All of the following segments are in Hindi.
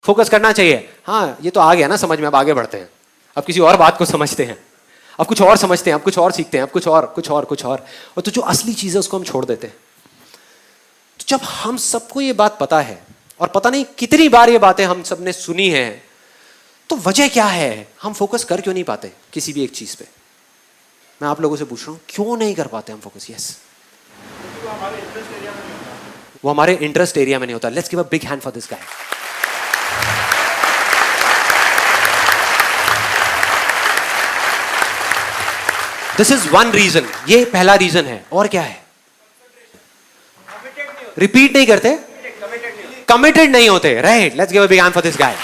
फोकस करना चाहिए। हाँ ये तो आ गया ना समझ में, अब आगे बढ़ते हैं, अब किसी और बात को समझते हैं, अब कुछ और समझते हैं, अब कुछ और सीखते हैं, अब कुछ और और तो जो असली चीज़ है उसको हम छोड़ देते हैं। तो जब हम सबको ये बात पता है और पता नहीं कितनी बार ये बातें हम सबने सुनी है, तो वजह क्या है, हम फोकस कर क्यों नहीं पाते किसी भी एक चीज़ पे? मैं आप लोगों से पूछ रहा हूँ, क्यों नहीं कर पाते हम फोकस? यस, वो हमारे इंटरेस्ट एरिया में नहीं होता। Let's give a big hand for this guy. This is one reason, ये पहला रीजन है। और क्या है? रिपीट नहीं करते, कमिटेड नहीं होते। Right, let's give a big hand for this गाय।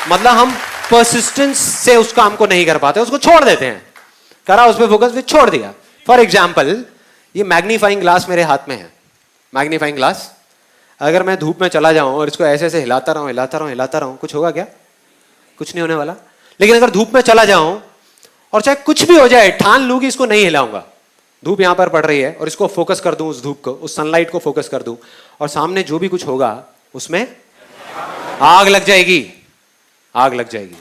मतलब हम परसिस्टेंस से उस काम को नहीं कर पाते, उसको छोड़ देते हैं। करा उस पर फोकस, फिर छोड़ दिया। फॉर एग्जाम्पल, ये मैग्नीफाइंग ग्लास मेरे हाथ में है। मैग्नीफाइंग ग्लास, अगर मैं धूप में चला जाऊं और इसको ऐसे ऐसे हिलाता रहूं, कुछ होगा क्या? कुछ नहीं होने वाला। लेकिन अगर धूप में चला जाऊं और चाहे कुछ भी हो जाए, ठान लूं कि इसको नहीं हिलाऊंगा, धूप यहां पर पड़ रही है और इसको फोकस कर दूं, उस धूप को, उस सनलाइट को फोकस कर दूं, और सामने जो भी कुछ होगा उसमें आग लग जाएगी, आग लग जाएगी।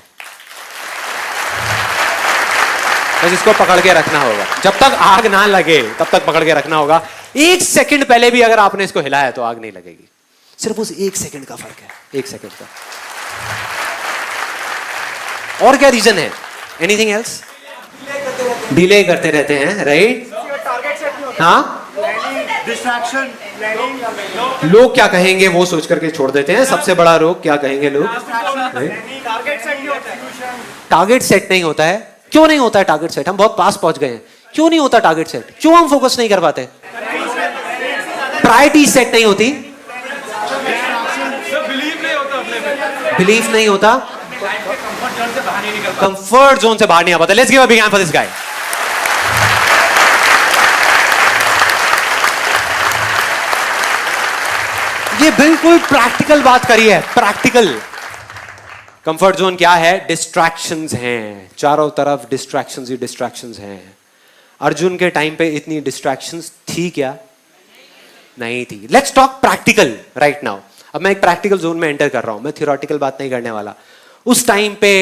बस इसको पकड़ के रखना होगा, जब तक आग ना लगे तब तक पकड़ के रखना होगा। एक सेकंड पहले भी अगर आपने इसको हिलाया तो आग नहीं लगेगी। सिर्फ उस एक सेकंड का फर्क है, एक सेकंड का। और क्या रीजन है? Anything else? डिले करते रहते हैं, राइट? हाँ, डिस्ट्रैक्शन, लोग क्या कहेंगे वो सोच करके छोड़ देते हैं। सबसे बड़ा रोग क्या कहेंगे लोग? टारगेट सेट नहीं होता है। क्यों नहीं होता है टारगेट सेट? हम बहुत पास पहुंच गए हैं, क्यों नहीं होता टारगेट सेट? क्यों हम फोकस नहीं कर पाते? प्रायोरिटी सेट नहीं होती, बिलीफ नहीं होता, कंफर्ट जोन से बाहर नहीं आ पाता। Let's give a big hand for this गाय। ये बिल्कुल प्रैक्टिकल बात करी है, प्रैक्टिकल। कंफर्ट जोन क्या है? डिस्ट्रैक्शंस हैं, चारों तरफ डिस्ट्रैक्शंस ही डिस्ट्रैक्शंस हैं। अर्जुन के टाइम पे इतनी डिस्ट्रैक्शंस थी क्या? नहीं थी। Let's talk practical right now. अब मैं एक प्रैक्टिकल जोन में एंटर कर रहा हूं, मैं थियोरेटिकल बात नहीं करने वाला। उस टाइम पे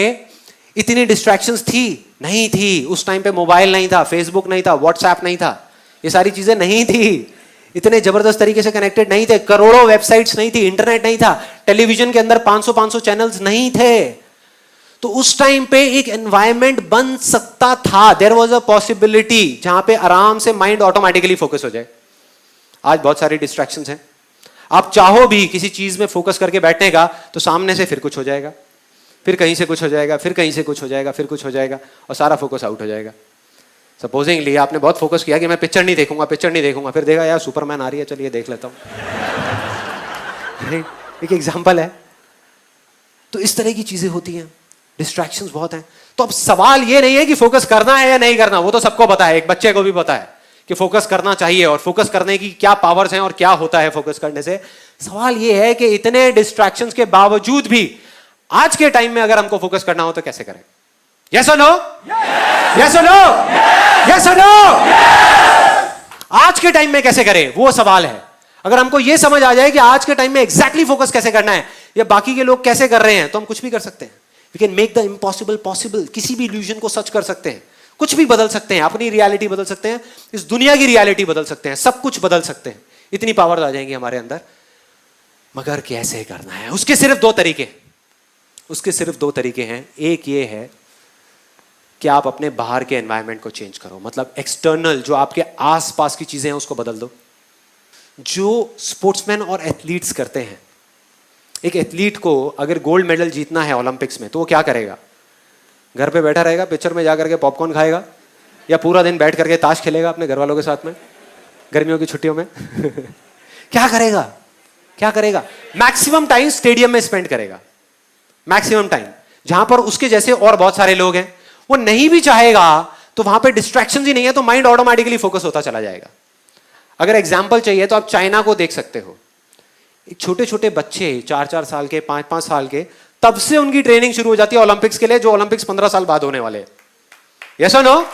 इतनी डिस्ट्रैक्शंस थी? नहीं थी। उस टाइम पे मोबाइल नहीं था, फेसबुक नहीं था, व्हाट्सएप नहीं था, ये सारी चीजें नहीं थी, इतने जबरदस्त तरीके से कनेक्टेड नहीं थे, करोड़ों वेबसाइट्स नहीं थी, इंटरनेट नहीं था, टेलीविजन के अंदर 500 चैनल्स नहीं थे। तो उस टाइम पे एक एनवायरनमेंट बन सकता था, देयर वाज अ पॉसिबिलिटी, जहां पे आराम से माइंड ऑटोमेटिकली फोकस हो जाए। आज बहुत सारी डिस्ट्रैक्शंस हैं। आप चाहो भी किसी चीज में फोकस करके बैठने का, तो सामने से फिर कुछ हो जाएगा, फिर कहीं से कुछ हो जाएगा, फिर कहीं से कुछ हो जाएगा, फिर कुछ हो जाएगा, और सारा फोकस आउट हो जाएगा। सपोजिंगली आपने बहुत फोकस किया कि मैं पिक्चर नहीं देखूंगा, फिर देखा यार सुपरमैन आ रही है, चलिए देख लेता हूं। एक एग्जांपल है। तो इस तरह की चीजें होती हैं, डिस्ट्रैक्शंस बहुत हैं। तो अब सवाल ये नहीं है कि फोकस करना है या नहीं करना, वो तो सबको पता है, एक बच्चे को भी पता है कि फोकस करना चाहिए और फोकस करने की क्या पावर्स हैं और क्या होता है फोकस करने से। सवाल ये है कि इतने डिस्ट्रैक्शंस के बावजूद भी आज के टाइम में अगर हमको फोकस करना हो तो कैसे करें? यस और नो? यस और नो? यस और नो? आज के टाइम में कैसे करें, वो सवाल है। अगर हमको यह समझ आ जाए कि आज के टाइम में एग्जैक्टली फोकस कैसे करना है, या बाकी के लोग कैसे कर रहे हैं, तो हम कुछ भी कर सकते हैं। We can make the impossible possible. किसी भी इल्यूजन को सच कर सकते हैं, कुछ भी बदल सकते हैं, अपनी रियलिटी बदल सकते हैं, इस दुनिया की रियलिटी बदल सकते हैं, सब कुछ बदल सकते हैं। इतनी पावर आ जाएंगी हमारे अंदर। मगर कैसे करना है? उसके सिर्फ दो तरीके हैं। एक ये है कि आप अपने बाहर के एनवायरनमेंट को चेंज करो, मतलब एक्सटर्नल जो आपके आसपास की चीजें हैं उसको बदल दो। जो स्पोर्ट्समैन और एथलीट्स करते हैं, एक एथलीट को अगर गोल्ड मेडल जीतना है ओलंपिक्स में, तो वो क्या करेगा? घर पे बैठा रहेगा, पिक्चर में जाकर के पॉपकॉर्न खाएगा, या पूरा दिन बैठ करके ताश खेलेगा अपने घर वालों के साथ में गर्मियों की छुट्टियों में? क्या करेगा? मैक्सिमम टाइम स्टेडियम में स्पेंड करेगा, मैक्सिमम टाइम, जहां पर उसके जैसे और बहुत सारे लोग हैं। वो नहीं भी चाहेगा तो वहां पे डिस्ट्रैक्शंस ही नहीं है, तो माइंड ऑटोमेटिकली फोकस होता चला जाएगा। अगर एग्जांपल चाहिए तो आप चाइना को देख सकते हो। एक छोटे छोटे बच्चे 4-4 साल के, 5-5 साल के, तब से उनकी ट्रेनिंग शुरू हो जाती है ओलंपिक्स के लिए, जो ओलंपिक्स 15 साल बाद होने वाले हैं। यस और नो?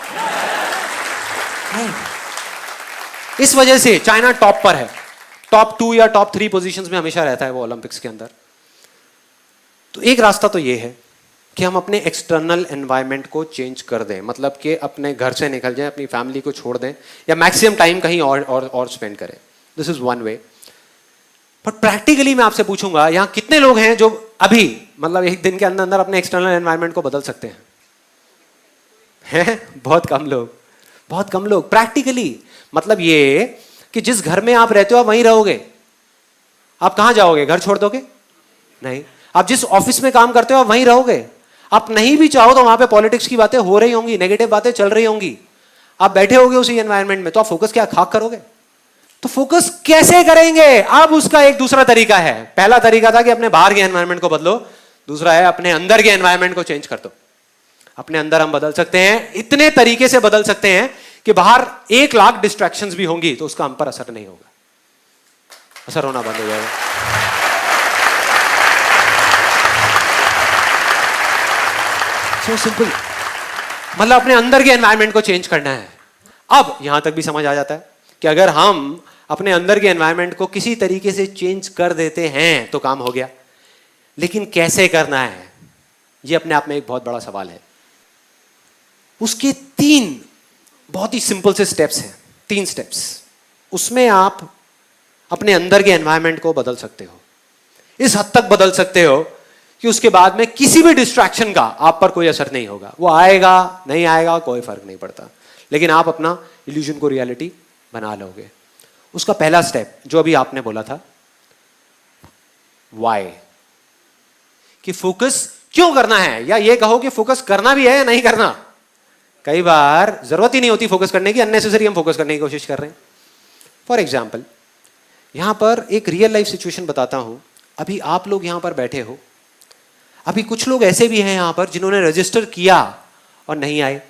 इस वजह से चाइना टॉप पर है। टॉप 2 या टॉप 3 पोजीशंस में हमेशा रहता है वो ओलंपिक्स के अंदर। तो एक रास्ता तो ये है कि हम अपने एक्सटर्नल एनवायरनमेंट को चेंज कर दें, मतलब कि अपने घर से निकल जाएं, अपनी फैमिली को छोड़ दें या मैक्सिमम टाइम कहीं और स्पेंड करें। This is one way. But practically मैं आपसे पूछूंगा, यहां कितने लोग हैं जो अभी मतलब एक दिन के अंदर अंदर अपने एक्सटर्नल एनवायरनमेंट को बदल सकते हैं? बहुत कम लोग, बहुत कम लोग। प्रैक्टिकली मतलब ये कि जिस घर में आप रहते हो आप वहीं रहोगे। आप कहां जाओगे? घर छोड़ दोगे? नहीं। आप जिस ऑफिस में काम करते हो आप वहीं रहोगे। आप नहीं भी चाहो तो वहां पे पॉलिटिक्स की बातें हो रही होंगी, नेगेटिव बातें चल रही होंगी, आप बैठे होगे उसी एनवायरनमेंट में, तो आप फोकस क्या खाक करोगे? तो फोकस कैसे करेंगे? अब उसका एक दूसरा तरीका है। पहला तरीका था कि अपने बाहर के एनवायरनमेंट को बदलो, दूसरा है अपने अंदर के एनवायरनमेंट को चेंज कर दो। अपने अंदर हम बदल सकते हैं, इतने तरीके से बदल सकते हैं कि बाहर 1 लाख डिस्ट्रैक्शंस भी होंगी तो उसका हम पर असर नहीं होगा, असर होना बंद हो जाएगा। सो सिंपल, मतलब अपने अंदर के एनवायरनमेंट को चेंज करना है। अब यहां तक भी समझ आ जाता है कि अगर हम अपने अंदर के एनवायरनमेंट को किसी तरीके से चेंज कर देते हैं तो काम हो गया। लेकिन कैसे करना है, यह अपने आप में एक बहुत बड़ा सवाल है। उसके 3 बहुत ही सिंपल से स्टेप्स हैं, 3 स्टेप्स। उसमें आप अपने अंदर के एनवायरनमेंट को बदल सकते हो, इस हद तक बदल सकते हो कि उसके बाद में किसी भी डिस्ट्रैक्शन का आप पर कोई असर नहीं होगा। वो आएगा नहीं आएगा कोई फर्क नहीं पड़ता, लेकिन आप अपना इल्यूजन को रियलिटी बना लोगे। उसका पहला स्टेप जो अभी आपने बोला था, वाई, कि फोकस क्यों करना है, या ये कहो कि फोकस करना भी है या नहीं करना। कई बार जरूरत ही नहीं होती फोकस करने की, अननेसेसरी हम फोकस करने की कोशिश कर रहे हैं। फॉर एग्जाम्पल, यहां पर एक रियल लाइफ सिचुएशन बताता हूं। अभी आप लोग यहां पर बैठे हो, अभी कुछ लोग ऐसे भी हैं यहां पर जिन्होंने रजिस्टर किया और नहीं आए।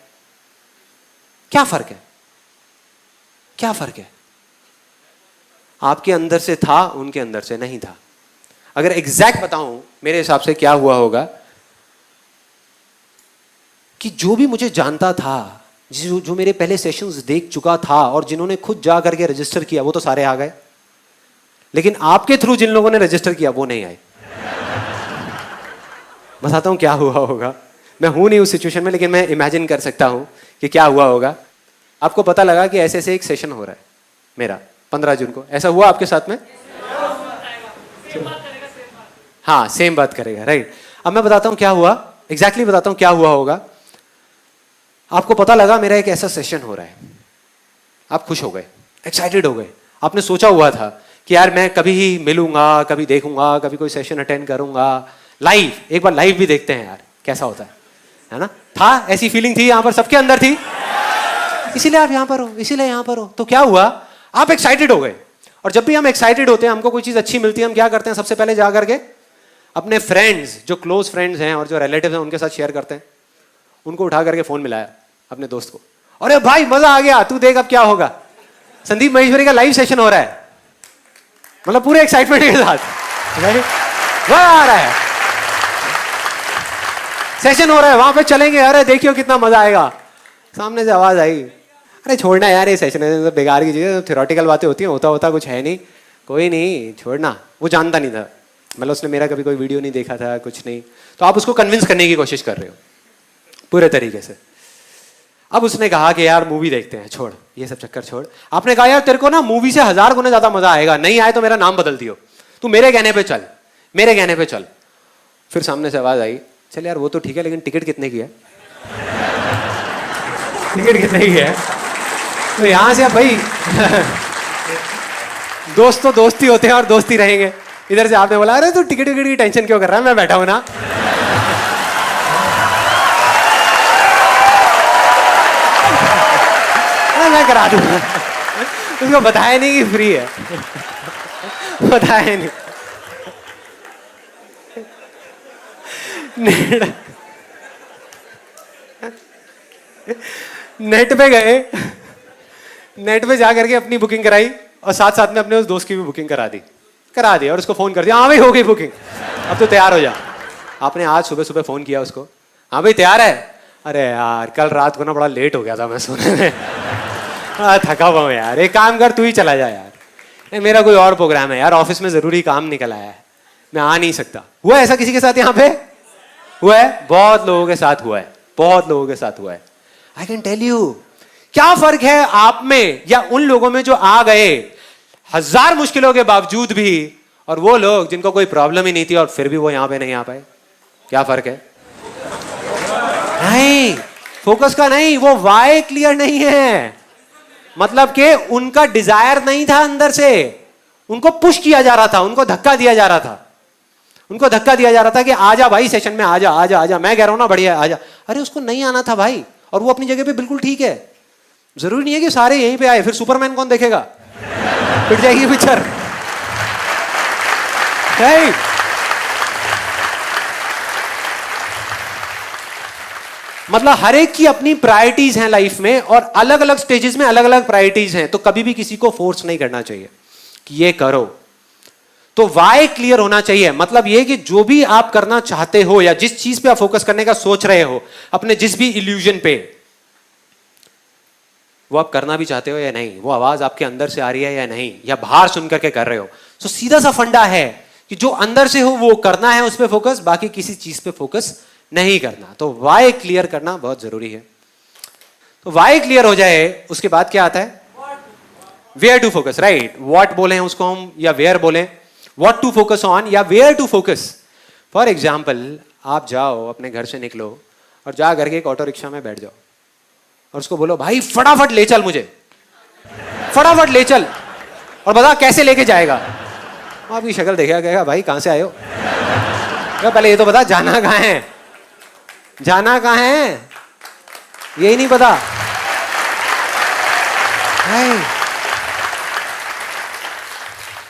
क्या फर्क है? क्या फर्क है? आपके अंदर से था, उनके अंदर से नहीं था। अगर एग्जैक्ट बताऊं, मेरे हिसाब से क्या हुआ होगा कि जो भी मुझे जानता था, जो मेरे पहले सेशंस देख चुका था और जिन्होंने खुद जा करके रजिस्टर किया, वो तो सारे आ गए। लेकिन आपके थ्रू जिन लोगों ने रजिस्टर किया वो नहीं आए। बताता हूं क्या हुआ होगा। मैं हूं नहीं उस सिचुएशन में, लेकिन मैं इमेजिन कर सकता हूं कि क्या हुआ होगा। आपको पता लगा कि ऐसे ऐसे एक सेशन हो रहा है मेरा 15 जून को। ऐसा हुआ आपके साथ में? हाँ, सेम बात करेगा, राइट। अब मैं बताता हूं क्या हुआ, एग्जैक्टली बताता हूं क्या हुआ होगा। आपको पता लगा मेरा एक ऐसा सेशन हो रहा है, आप खुश हो गए, एक्साइटेड हो गए। आपने सोचा हुआ था कि यार मैं कभी ही मिलूंगा, कभी देखूंगा, कभी कोई सेशन अटेंड करूंगा, लाइव, एक बार लाइव भी देखते हैं यार कैसा होता है ना। था, ऐसी फीलिंग थी यहां पर, सबके अंदर थी, इसीलिए आप यहां पर हो, इसीलिए यहां पर हो। तो क्या हुआ, आप एक्साइटेड हो गए। और जब भी हम एक्साइटेड होते हैं, हमको कोई चीज अच्छी मिलती है, हम क्या करते हैं? सबसे पहले जा करके अपने फ्रेंड्स, जो क्लोज फ्रेंड्स हैं और जो रिलेटिव्स हैं, उनके साथ शेयर करते हैं। उनको उठा करके फोन मिलाया अपने दोस्त को, अरे भाई मजा आ गया, तू देख अब क्या होगा, संदीप महेश्वरी का लाइव सेशन हो रहा है। मतलब पूरे एक्साइटमेंट के साथ मजा आ रहा है, सेशन हो रहा है, वहां पे चलेंगे, अरे देखियो कितना मजा आएगा। सामने से आवाज आई, अरे छोड़ना यार, ये सेशन है, बेकार की चीज, थ्योरेटिकल बातें होती हैं, होता कुछ है नहीं, कोई नहीं, छोड़ना। वो जानता नहीं था, मतलब उसने मेरा कभी कोई वीडियो नहीं देखा था, कुछ नहीं। तो आप उसको कन्विंस करने की कोशिश कर रहे हो पूरे तरीके से। अब उसने कहा कि यार मूवी देखते हैं, छोड़ ये सब चक्कर छोड़। आपने कहा यार तेरे को ना मूवी से 1000 गुना ज्यादा मजा आएगा, नहीं आए तो मेरा नाम बदल दियो, तू मेरे कहने पे चल, मेरे कहने पे चल। फिर सामने से आवाज आई, चल यार वो तो ठीक है, लेकिन टिकट कितने की है? टिकट कितने की है? तो यहां से अब भाई दोस्त तो दोस्ती होते हैं और दोस्ती रहेंगे। इधर से आपने बोला, अरे तू टिकट विकट की टेंशन क्यों कर रहा है, मैं बैठा हूं ना। मैं करा दूंगा। उसको बताया नहीं कि फ्री है, बताया नहीं। नेट पे गए, नेट पे जा करके अपनी बुकिंग कराई और साथ साथ में अपने उस दोस्त की भी बुकिंग करा दी और उसको फोन कर दिया, हाँ भाई हो गई बुकिंग, अब तो तैयार हो जा। आपने आज सुबह सुबह फोन किया उसको, हाँ भाई तैयार है? अरे यार कल रात को ना बड़ा लेट हो गया था मैं सोने में, थका हुआ हूं यार, एक काम कर तू ही चला जा यार। नहीं मेरा कोई और प्रोग्राम है यार, ऑफिस में जरूरी काम निकल आया है, मैं आ नहीं सकता। हुआ है ऐसा किसी के साथ यहाँ पे? हुआ है, बहुत लोगों के साथ हुआ है, बहुत लोगों के साथ हुआ है। आई कैन टेल यू, क्या फर्क है आप में या उन लोगों में जो आ गए 1000 मुश्किलों के बावजूद भी, और वो लोग जिनको कोई प्रॉब्लम ही नहीं थी और फिर भी वो यहां पे नहीं आ पाए? क्या फर्क है? नहीं, फोकस का नहीं, वो वाई क्लियर नहीं है। मतलब कि उनका डिजायर नहीं था अंदर से, उनको पुश किया जा रहा था, उनको धक्का दिया जा रहा था, उनको धक्का दिया जा रहा था कि आजा भाई सेशन में, आजा आजा आजा, मैं कह रहा हूं ना बढ़िया आजा। अरे उसको नहीं आना था भाई, और वो अपनी जगह पे बिल्कुल ठीक है। जरूरी नहीं है कि सारे यहीं पे आए, फिर सुपरमैन कौन देखेगा? पिट जाएगी पिक्चर। मतलब हर एक की अपनी प्रायोरिटीज हैं लाइफ में, और अलग अलग स्टेजेस में अलग अलग प्रायोरिटीज हैं। तो कभी भी किसी को फोर्स नहीं करना चाहिए कि ये करो। तो वाई क्लियर होना चाहिए। मतलब ये कि जो भी आप करना चाहते हो या जिस चीज पे आप फोकस करने का सोच रहे हो, अपने जिस भी इल्यूजन पे, वो आप करना भी चाहते हो या नहीं, वो आवाज आपके अंदर से आ रही है या नहीं, या बाहर सुन करके कर रहे हो। तो सीधा सा फंडा है कि जो अंदर से हो वो करना है, उस पर फोकस, बाकी किसी चीज पे फोकस नहीं करना। तो वाई क्लियर करना बहुत जरूरी है। तो वाई क्लियर हो जाए उसके बाद क्या आता है? Where to focus, right. What बोले उसको हम, या वेयर बोले, व्हाट टू फोकस ऑन या where to focus. For example, आप जाओ अपने घर से निकलो और जा करके एक ऑटो रिक्शा में बैठ जाओ और उसको बोलो भाई फटाफट ले चल मुझे, फटाफट ले चल, और बता कैसे लेके जाएगा। आपकी शक्ल देखा कहेगा भाई कहां से आए हो, पहले ये तो बता जाना कहां है, जाना कहां है, यही नहीं पता।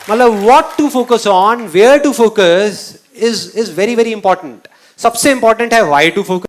मतलब what to focus on, where to focus is very very important. सबसे इंपॉर्टेंट है वाई टू फोकस।